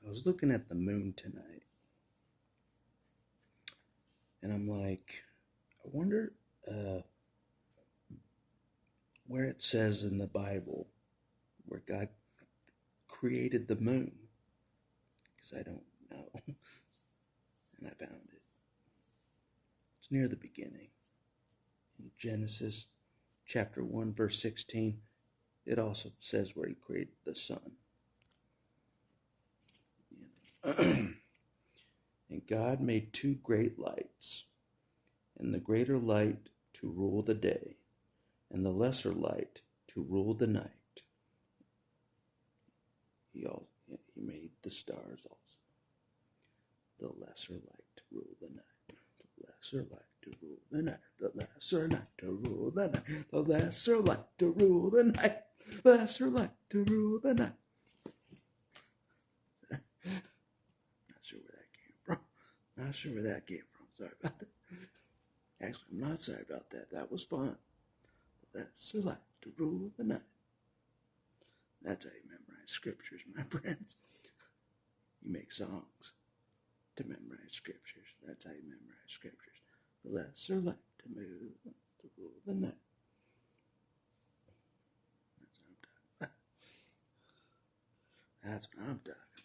I was looking at the moon tonight, and I'm like, I wonder uh, where it says in the Bible where God created the moon, because I don't know. And I found it. It's near the beginning. In Genesis chapter 1, verse 16, it also says where he created the sun. And God made two great lights, and the greater light to rule the day, and the lesser light to rule the night. He made the stars also. The lesser light to rule the night. The lesser light to rule the night. The lesser light to rule the night. The lesser light to rule the night. Lesser light to rule the night. Not sure where that came from. Not sure where that came from. Sorry about that. Actually, I'm not sorry about that. That was fun. The lesser light to rule the night. That's how you memorize scriptures, my friends. You make songs to memorize scriptures. That's how you memorize scriptures. The lesser light to move, to rule the night. That's what I'm talking about.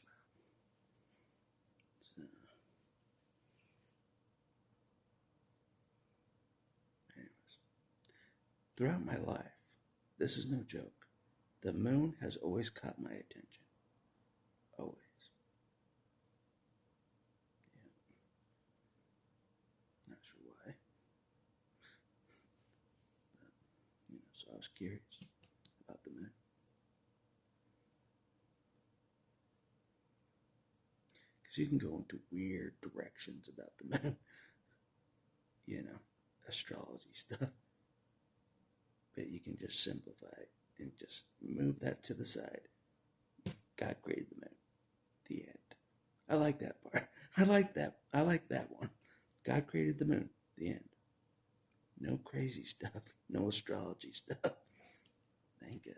So, anyways, throughout my life, this is no joke, the moon has always caught my attention. Always. Yeah. Not sure why. But, so I was curious about the moon. Because you can go into weird directions about the moon. Astrology stuff. But you can just simplify it and just move that to the side. God created the moon. The end. I like that part. I like that one. God created the moon. The end. No crazy stuff. No astrology stuff. Thank God.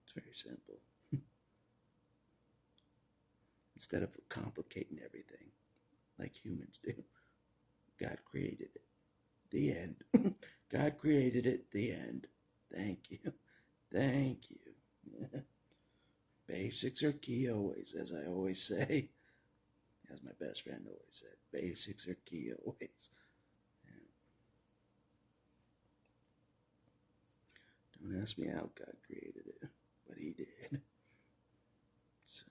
It's very simple. Instead of complicating everything like humans do, God created it. The end. God created it. The end. Thank you. Thank you. Basics are key always, as I always say. As my best friend always said, basics are key always. Don't ask me how God created it, but he did. So,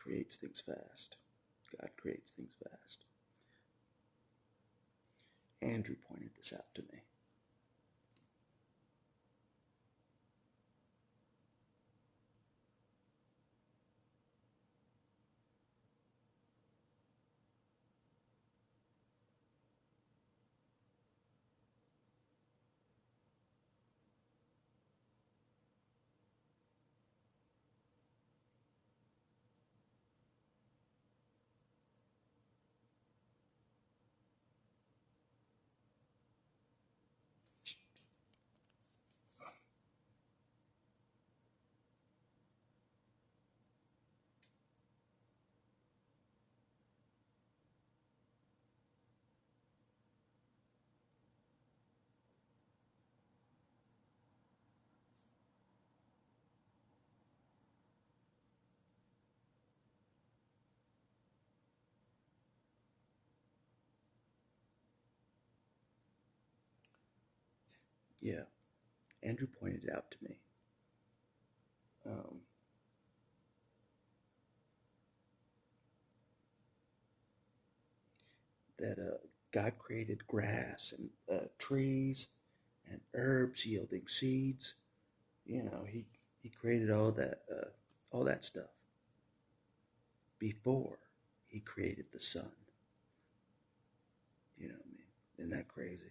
he creates things fast. God creates things fast. Andrew pointed this out to me. Yeah, Andrew pointed it out to me. Um, that God created grass and trees and herbs yielding seeds. You know, he created all that stuff before he created the sun. You know what I mean? Isn't that crazy?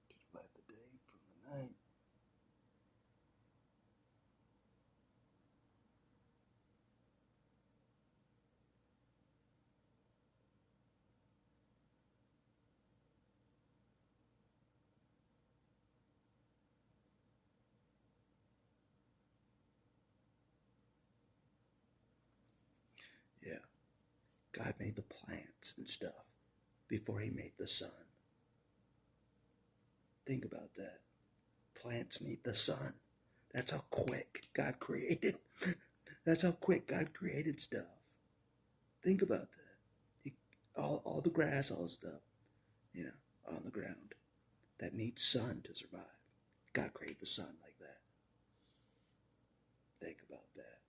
To divide the day from the night. Yeah, God made the plants and stuff before he made the sun. Think about that. Plants need the sun. That's how quick God created. That's how quick God created stuff. Think about that. He, all the grass, all the stuff, you know, on the ground that needs sun to survive. God created the sun like that. Think about that.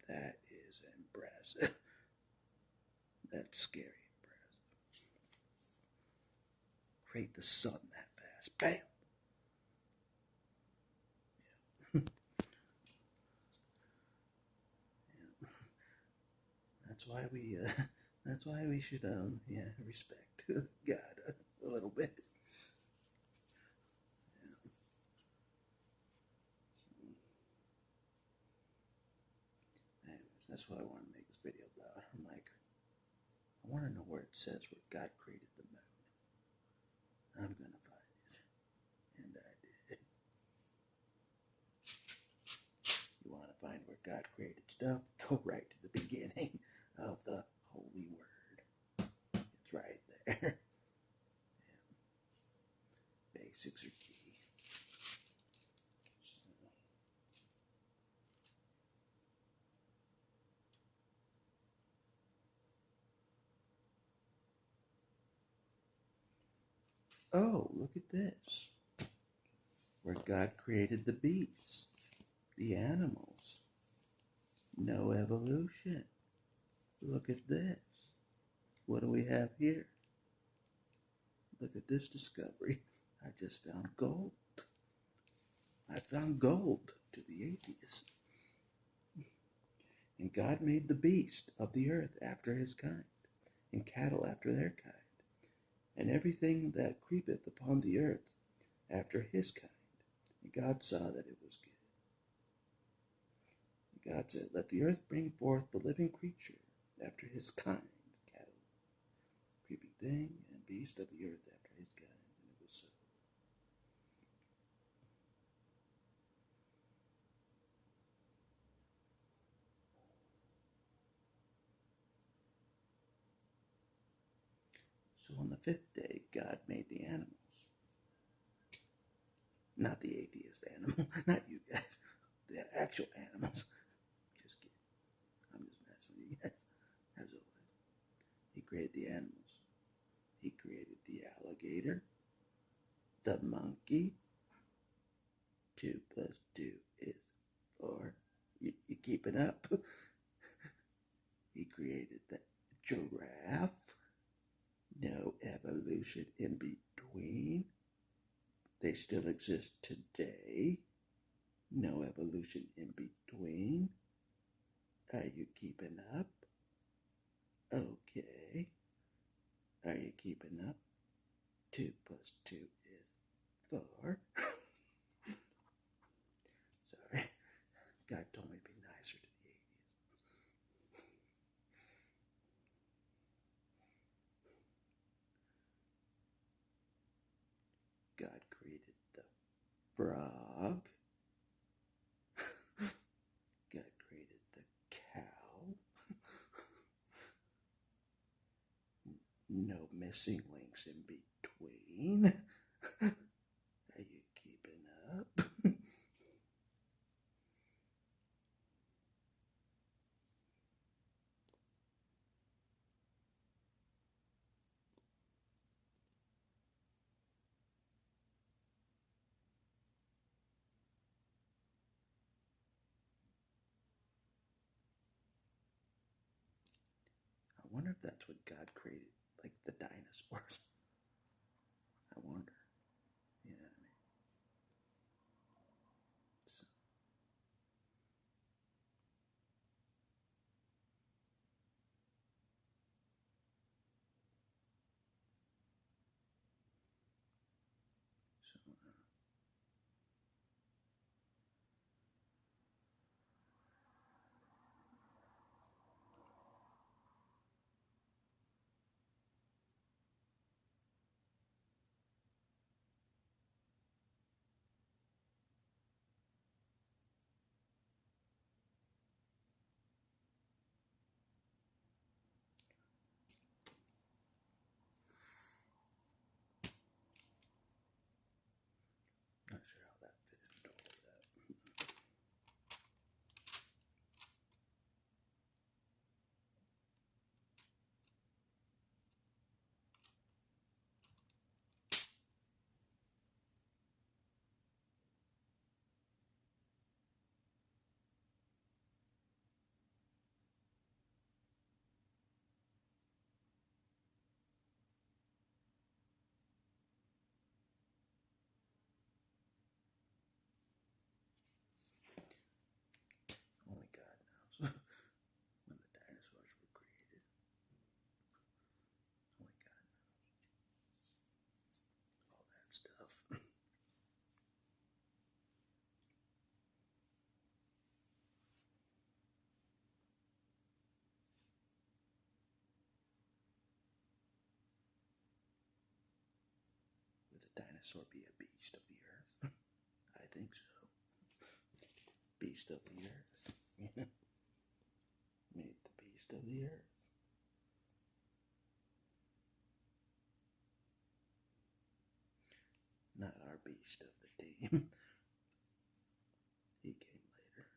That is impressive. That's scary impressive. Create the sun that fast. Bam! Yeah. That's why we. That's why we should yeah, respect God a little bit. Yeah. Anyways, that's what I want to make this video about. I'm like, I want to know where it says where God created the moon. I'm gonna find it, and I did. You want to find where God created stuff? Go right to the beginning of the Holy Word. It's right there. Basics are key. Oh, look at this. Where God created the beasts, the animals. No evolution. Look at this. What do we have here? Look at this discovery. I just found gold. I found gold to the atheist. And God made the beast of the earth after his kind, and cattle after their kind, and everything that creepeth upon the earth after his kind. And God saw that it was good. And God said, let the earth bring forth the living creature after his kind, cattle, creeping thing, and beast of the earth after his kind. And it was so. So on the fifth day, God made the animals. Not the atheist animal, not you guys. The actual animals. Just kidding. I'm just messing with you guys. As always. He created the animals. He created the alligator, the monkey. 2 plus 2 is 4. You keeping up? He created the giraffe. No evolution in between. They still exist today. No evolution in between. Are you keeping up? Okay. Are you keeping up? 2 plus 2 is 4. Sorry. God told me to be nicer to the atheists. God created the frog. God created the cow. No missing links in between. Are you keeping up? if that's what God created, like the dinosaurs. I wonder. You know what I mean? So, so not sure how that fit into all of that. Only God knows when the dinosaurs were created. Only God knows all that stuff. Would a dinosaur be a beast of the earth? I think so. Beast of the earth. Meet the beast of the earth. Not our beast of the team. He came later.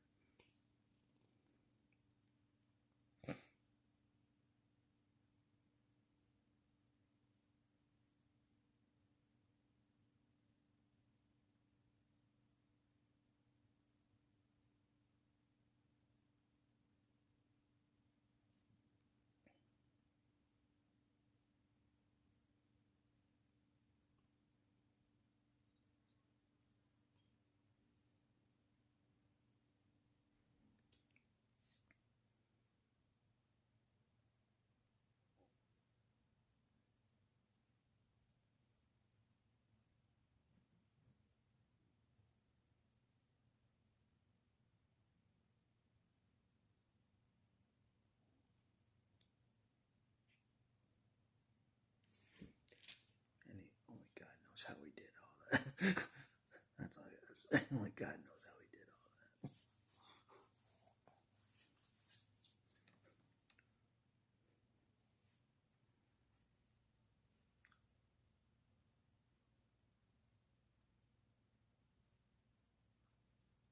And only God knows how he did all that. That's all I gotta say. Only God knows how he did all that.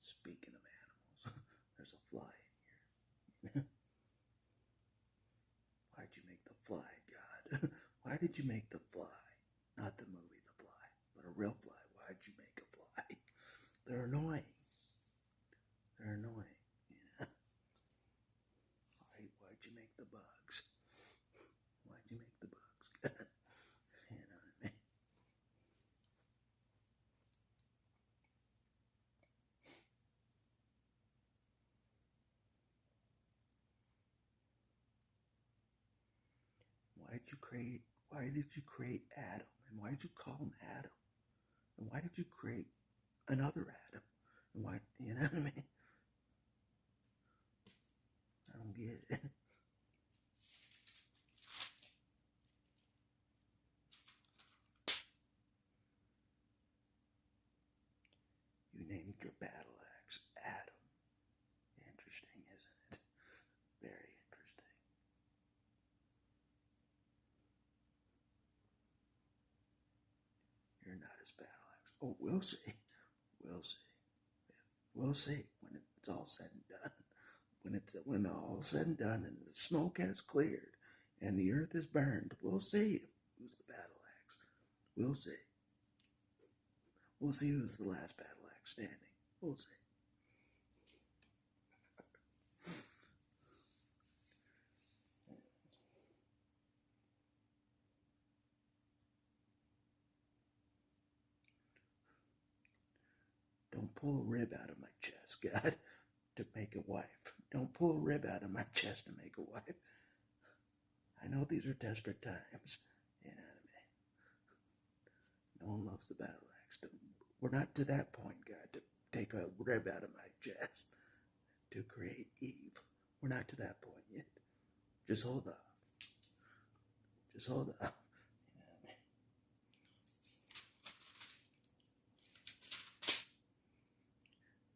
Speaking of animals, there's a fly in here. Why'd you make the fly, God? Why did you make the fly? Not the movie The Fly, but a real fly. Why'd you make a fly? They're annoying. They're annoying. Yeah. Why'd you make the bugs? Why'd you make the bugs? You know what I mean? Why did you create Adam? And why did you call him Adam? And why did you create another Adam? And why, you know what I mean? I don't get it. You named your battle axe Adam. Interesting, isn't it? Very interesting. You're not his battle axe. Oh, we'll see. We'll see. We'll see when it's all said and done. When all said and done and the smoke has cleared and the earth is burned, we'll see who's the battle axe. We'll see. We'll see who's the last battle axe standing. We'll see. Don't pull a rib out of my chest, God, to make a wife. Don't pull a rib out of my chest to make a wife. I know these are desperate times in anime. No one loves the battle axe. We're not to that point, God, to take a rib out of my chest to create Eve. We're not to that point yet. Just hold off. Just hold off.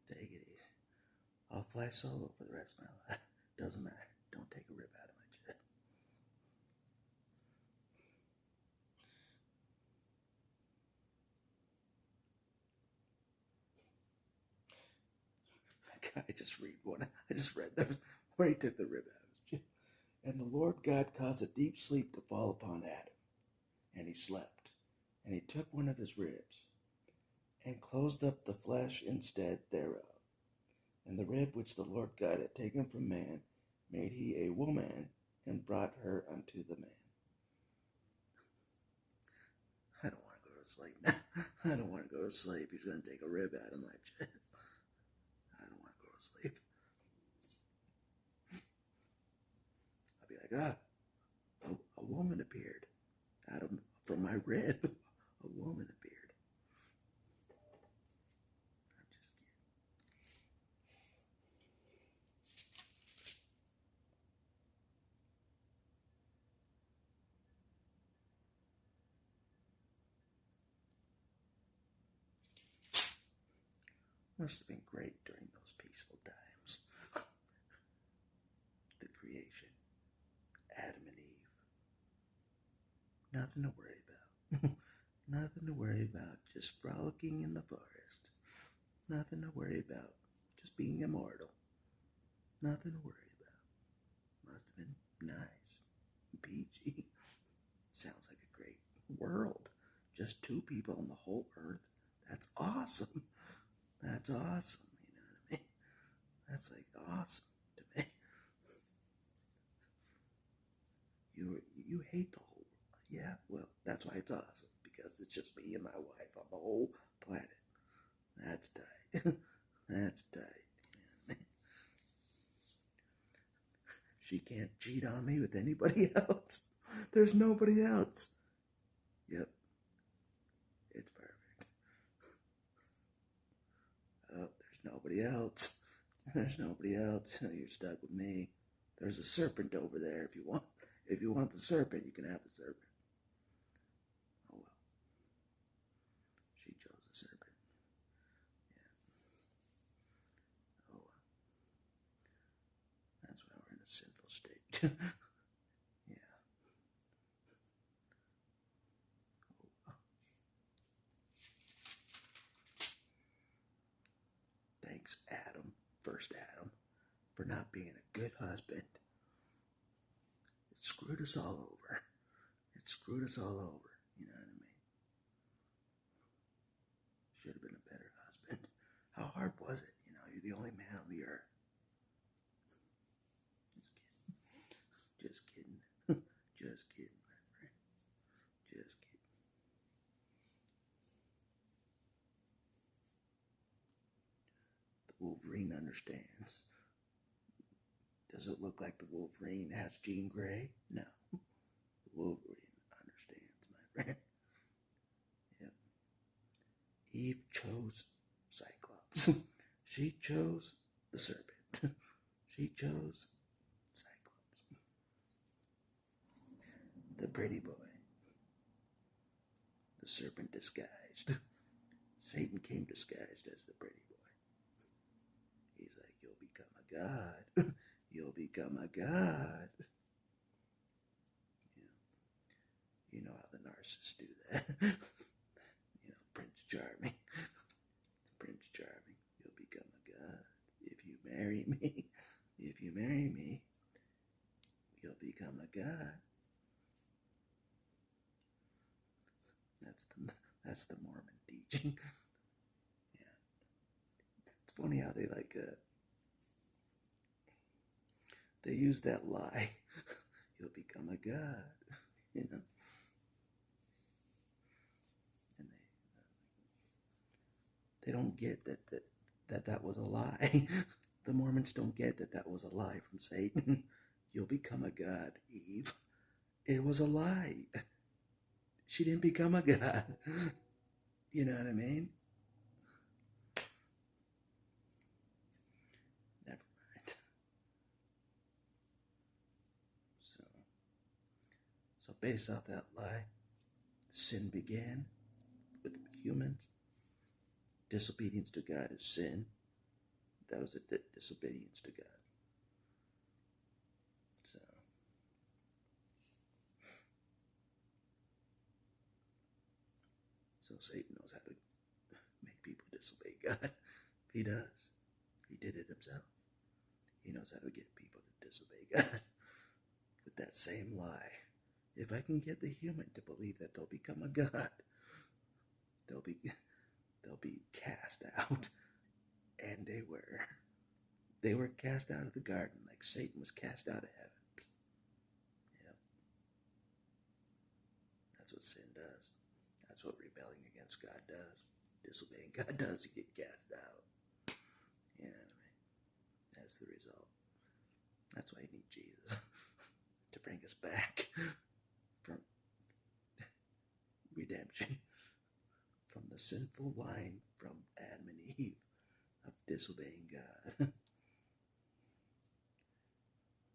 Take it easy. I'll fly solo for the rest of my life. Doesn't matter. Don't take a rib out of my chest. I just read one. I just read that where he took the rib out of his chest. And the Lord God caused a deep sleep to fall upon Adam, and he slept. And he took one of his ribs, and closed up the flesh instead thereof. And the rib which the Lord God had taken from man made he a woman, and brought her unto the man. I don't want to go to sleep now. I don't want to go to sleep. He's going to take a rib out of my chest. I don't want to go to sleep. I'll be like, a woman appeared from my rib. A woman appeared. I'm just kidding. Must have been great during those peaceful times. The creation, Adam and Eve. Nothing to worry about. Nothing to worry about. Just frolicking in the forest. Nothing to worry about. Just being immortal. Nothing to worry about. Must have been nice. PG. Sounds like a great world. Just two people on the whole earth. That's awesome. That's awesome. You know what I mean? That's like awesome to me. You hate the whole world. Yeah, well, that's why it's awesome. Because it's just me and my wife on the whole planet. That's tight. That's tight. She can't cheat on me with anybody else. There's nobody else. Yep. It's perfect. Oh, there's nobody else. There's nobody else. You're stuck with me. There's a serpent over there if you want. If you want the serpent, you can have the serpent. Oh well. She chose the serpent. Yeah. Oh well. That's why we're in a sinful state. Yeah. Oh well. Thanks, Adam. First Adam. For not being a good husband. It screwed us all over. It screwed us all over. You know what I mean? Should have been a better husband. How hard was it? You know, you're the only man on the earth. Just kidding. Just kidding, my friend. Just kidding. The Wolverine understands. Does it look like the Wolverine has Jean Grey? No. The Wolverine understands, my friend. Yep. Eve chose Cyclops. She chose the serpent. She chose Cyclops. The pretty boy. The serpent disguised. Satan came disguised as the pretty boy. He's like, you'll become a god. You'll become a god. You know how the narcissists do that. You know, Prince Charming. Prince Charming, you'll become a god. If you marry me, if you marry me, you'll become a god. That's the Mormon teaching. Yeah. It's funny how they use that lie. You'll become a god, you know. And they don't get that that that was a lie. The Mormons don't get that that was a lie from Satan. You'll become a god, Eve. It was a lie. She didn't become a god. You know what I mean? Never mind. So, so based off that lie, sin began with humans. Disobedience to God is sin. That was a disobedience to God. So Satan knows how to make people disobey God. He does. He did it himself. He knows how to get people to disobey God with that same lie. If I can get the human to believe that they'll become a god, they'll be cast out. And they were cast out of the garden like Satan was cast out of heaven. Yep. That's what sin does. That's what rebelling against God does. Disobeying God does. You get cast out. Yeah, I mean, that's the result. That's why you need Jesus to bring us back from redemption, from the sinful line from Adam and Eve of disobeying God.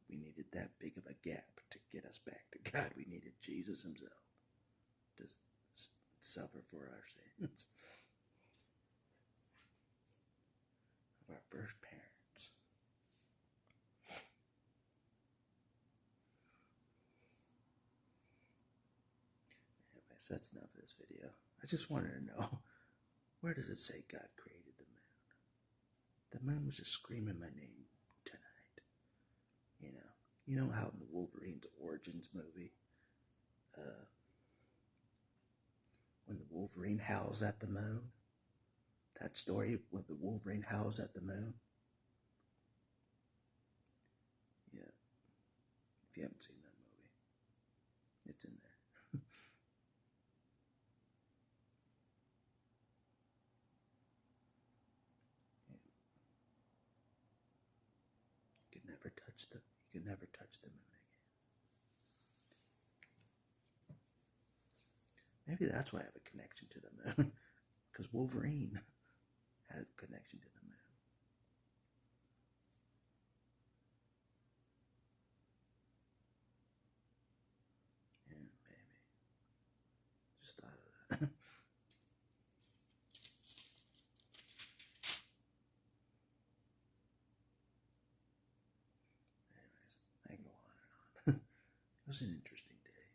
We needed that big of a gap to get us back to God. We needed Jesus himself to suffer for our sins of our first parents. Anyways, that's enough of this video. I just wanted to know, where does it say God created the moon? The moon was just screaming my name tonight. You know how in the Wolverine's Origins movie, when the Wolverine howls at the moon, that story when the Wolverine howls at the moon. Yeah, if you haven't seen that movie, it's in there. You can never touch the moon again. Maybe that's why I have a connection to the moon, because Wolverine had a connection to the moon. Yeah, maybe. Just thought of that. Anyways, I can go on and on. It was an interesting day.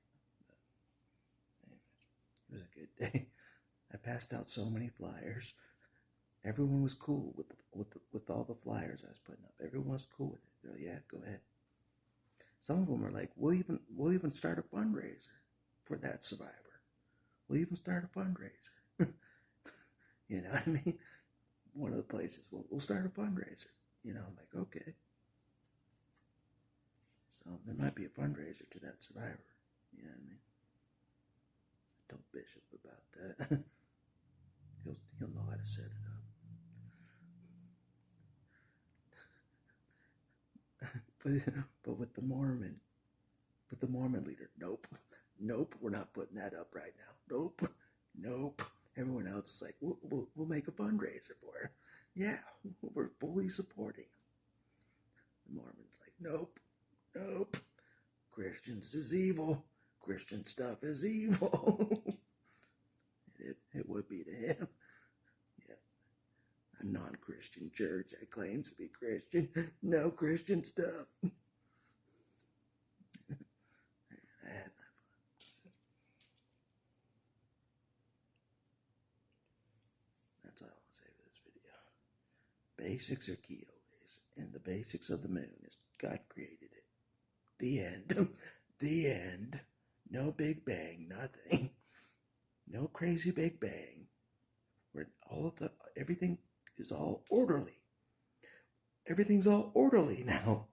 But anyways, it was a good day. I passed out so many flyers. Everyone was cool with all the flyers I was putting up. Everyone was cool with it. They're like, yeah, go ahead. Some of them are like, we'll even start a fundraiser for that survivor. We'll even start a fundraiser. You know what I mean? One of the places, we'll start a fundraiser. I'm like, okay. So there might be a fundraiser to that survivor. You know what I mean? I told Bishop about that. He'll know how to set it up. But with the Mormon leader, nope, we're not putting that up right now. Nope. Everyone else is like, we'll make a fundraiser for her. Yeah, we're fully supporting him. The Mormon's like, nope. Christians is evil. Christian stuff is evil. It would be to him. Yeah. A non-Christian church that claims to be Christian. No Christian stuff. I had my fun. That's all I want to say for this video. Basics are key always. And the basics of the moon is God created it. The end. The end. No Big Bang, nothing. No crazy Big Bang. Where everything is all orderly. Everything's all orderly now.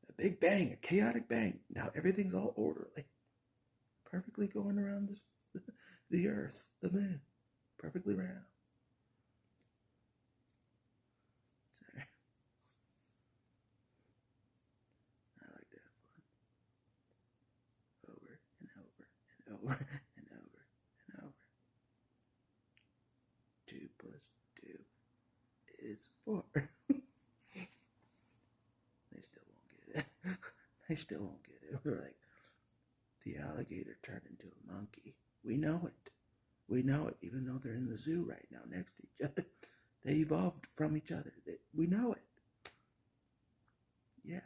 A Big Bang, a chaotic bang. Now everything's all orderly. Perfectly going around the earth, the moon. Perfectly round. over and over and over. 2 plus 2 is 4. They still won't get it. They still won't get it. We're like, the alligator turned into a monkey. We know it. We know it, even though they're in the zoo right now next to each other. They evolved from each other. We know it. Yeah.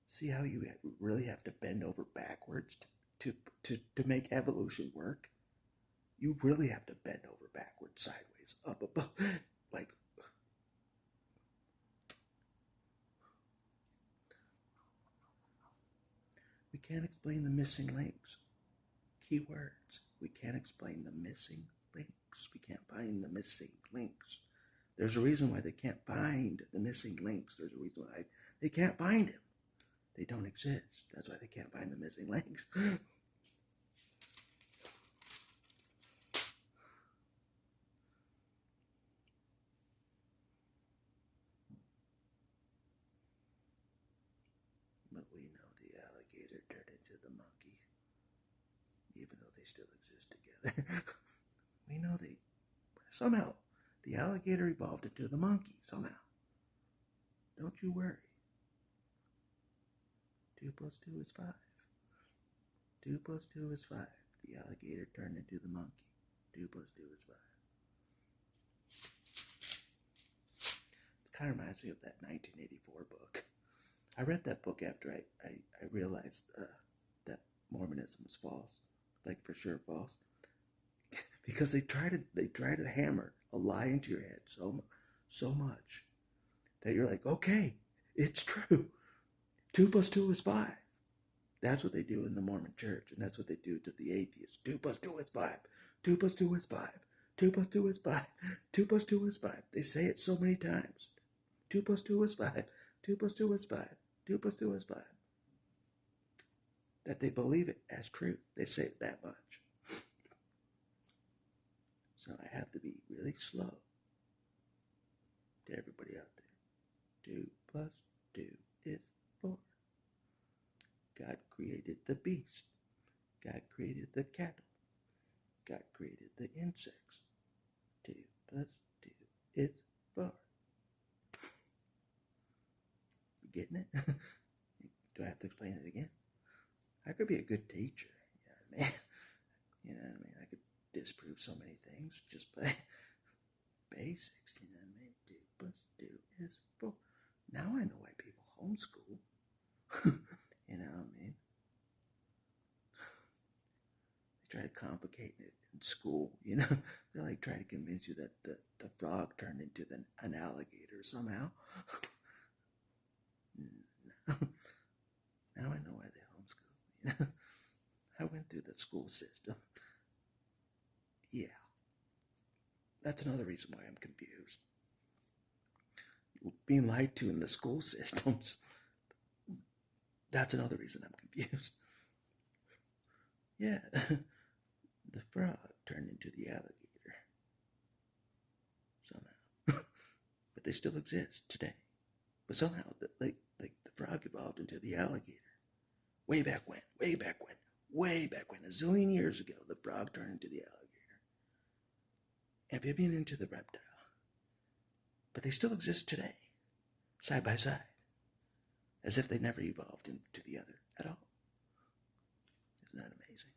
See how you really have to bend over backwards to make evolution work? You really have to bend over backwards, sideways, up, above. Like, we can't explain the missing links. Keywords. We can't explain the missing links. We can't find the missing links. There's a reason why they can't find the missing links. There's a reason why they can't find them. They don't exist. That's why they can't find the missing links. But we know the alligator turned into the monkey, even though they still exist together. We know somehow the alligator evolved into the monkey, somehow. Don't you worry. 2 plus 2 is 5. 2 plus 2 is 5. The alligator turned into the monkey. 2 plus 2 is 5. It kind of reminds me of that 1984 book. I read that book after I realized that Mormonism was false, like for sure false, because they try to hammer a lie into your head so much that you're like, okay, it's true. 2 plus 2 is 5. That's what they do in the Mormon church, and that's what they do to the atheists. 2 plus 2 is 5. 2 plus 2 is 5. 2 plus 2 is 5. 2 plus 2 is 5. They say it so many times. 2 plus 2 is 5. 2 plus 2 is 5. 2 plus 2 is 5. That they believe it as truth. They say it that much. So I have to be really slow to everybody out there. 2 plus 2 is 4. God created the beast. God created the cattle. God created the insects. 2 plus 2 is 4. You getting it? Do I have to explain it again? I could be a good teacher. You know what I mean? You know what I mean? I could disprove so many things just by basics. You know what I mean? 2 plus 2 is 4. Now I know why people homeschool. You know what I mean? They try to complicate it in school, you know? They like try to convince you that the frog turned into an alligator somehow. Now I know why they homeschool. You know? I went through the school system. Yeah. That's another reason why I'm confused. Being lied to in the school systems. That's another reason I'm confused. Yeah. The frog turned into the alligator. Somehow. But they still exist today. But somehow, the frog evolved into the alligator. Way back when. A zillion years ago, the frog turned into the alligator. Amphibian into the reptile. But they still exist today. Side by side. As if they never evolved into the other at all. Isn't that amazing?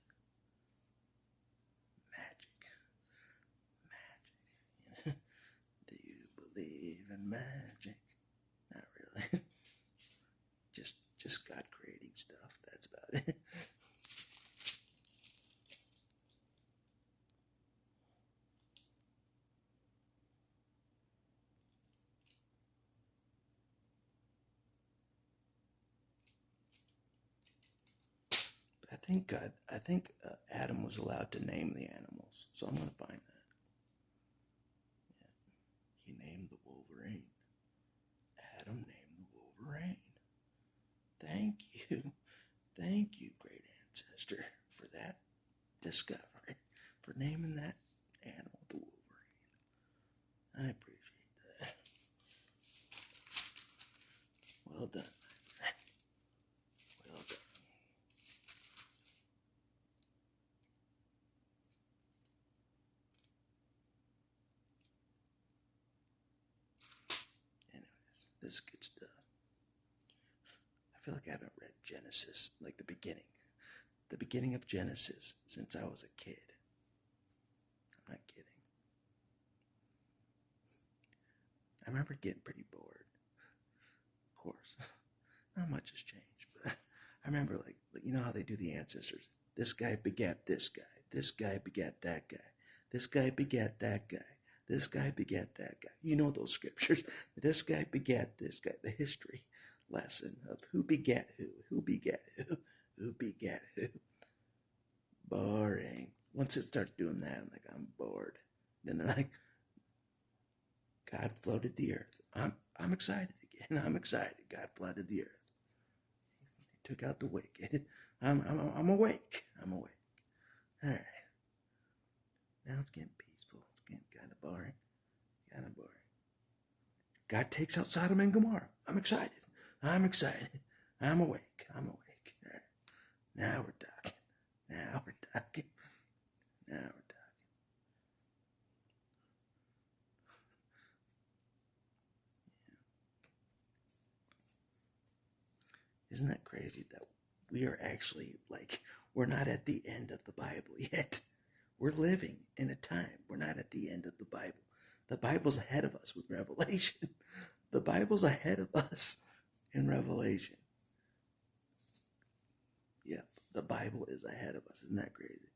Magic. Do you believe in magic? Not really. Just God creating stuff. That's about it. I think Adam was allowed to name the animals, so I'm going to find that. Yeah. He named the Wolverine. Adam named the Wolverine. Thank you, great ancestor, for that discovery, for naming that animal the Wolverine. I appreciate that. Well done. this is good stuff. I feel like I haven't read Genesis, like the beginning of Genesis, since I was a kid. I'm not kidding. I remember getting pretty bored. Of course, not much has changed, but I remember like you know how they do the ancestors. This guy begat this guy. This guy begat that guy. This guy begat that guy. This guy begat that guy. You know those scriptures. This guy begat this guy. The history lesson of who begat who begat who begat who. Boring. Once it starts doing that, I'm like, I'm bored. Then they're like, God flooded the earth. I'm excited again. I'm excited. God flooded the earth. He took out the wicked. I'm awake. I'm awake. All right. Now it's getting peaceful. It's getting kind of boring. Kind of boring. God takes out Sodom and Gomorrah. I'm excited. I'm excited. I'm awake. I'm awake. All right. Now we're talking. Now we're talking. Now we're talking. Isn't that crazy that we are actually like, we're not at the end of the Bible yet? We're living in a time. We're not at the end of the Bible. The Bible's ahead of us with Revelation. The Bible's ahead of us in Revelation. Yep, the Bible is ahead of us. Isn't that crazy?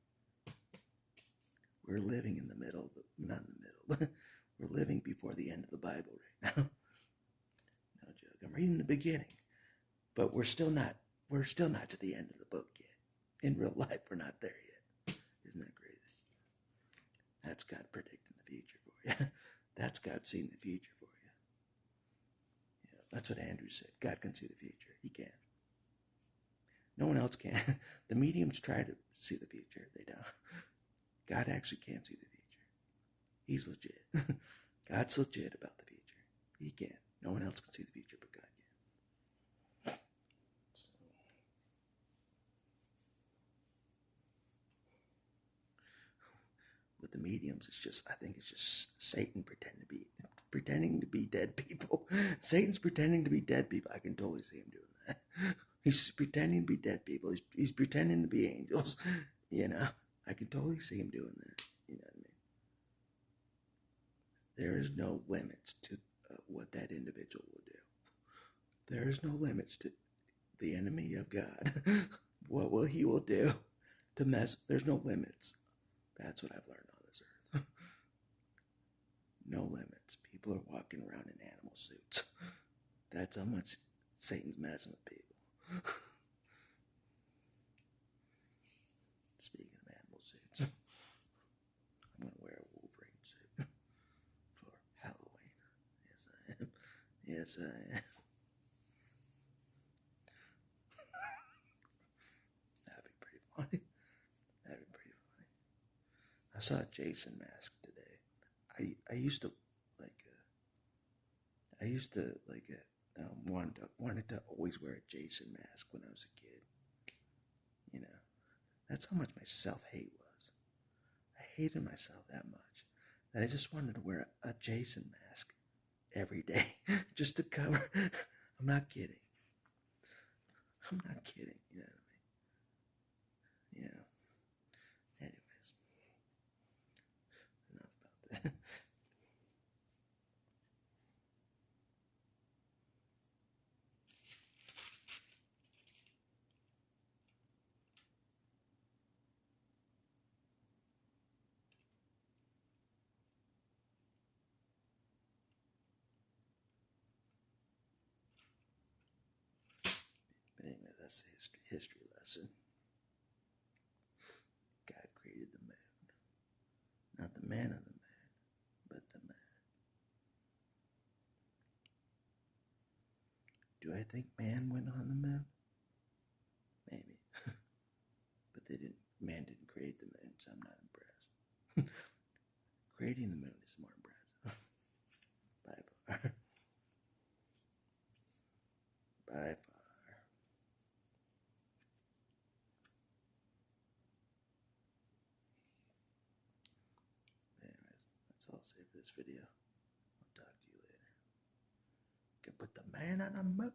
We're living in the middle, not in the middle. We're living before the end of the Bible right now. No joke. I'm reading the beginning, but we're still not to the end of the book yet. In real life, we're not there yet. Isn't that crazy? That's God predicting the future for you. That's God seeing the future for you. Yeah, that's what Andrew said. God can see the future. He can. No one else can. The mediums try to see the future. They don't. God actually can see the future. He's legit. God's legit about the future. He can. No one else can see the future, but God can. So, with the mediums, I think it's just Satan pretending to be dead people. Satan's pretending to be dead people. I can totally see him doing that. He's pretending to be dead people. He's pretending to be angels. You know, I can totally see him doing that. You know what I mean? There is no limits to what that individual will do. There is no limits to the enemy of God. What he will do to mess. There's no limits. That's what I've learned on this earth. No limits. People are walking around in animal suits. That's how much Satan's messing with people. Speaking of animal suits, I'm going to wear a Wolverine suit for Halloween. Yes, I am. Yes, I am. That'd be pretty funny. That'd be pretty funny. I saw a Jason mask today. I used to wanted to always wear a Jason mask when I was a kid. You know, that's how much my self-hate was. I hated myself that much that I just wanted to wear a Jason mask every day just to cover. I'm not kidding. I'm not kidding. You know what I mean? Yeah. Anyways, enough about that. But anyway, that's the history lesson. God created the moon. Not the man on the moon, but the man. Do I think man went on the moon? Maybe. But man didn't create the moon, so I'm not impressed. Creating the moon is more impressive. By far. By far. Anyways, that's all I'll say for this video. I'll talk to you later. can put the man on the moon.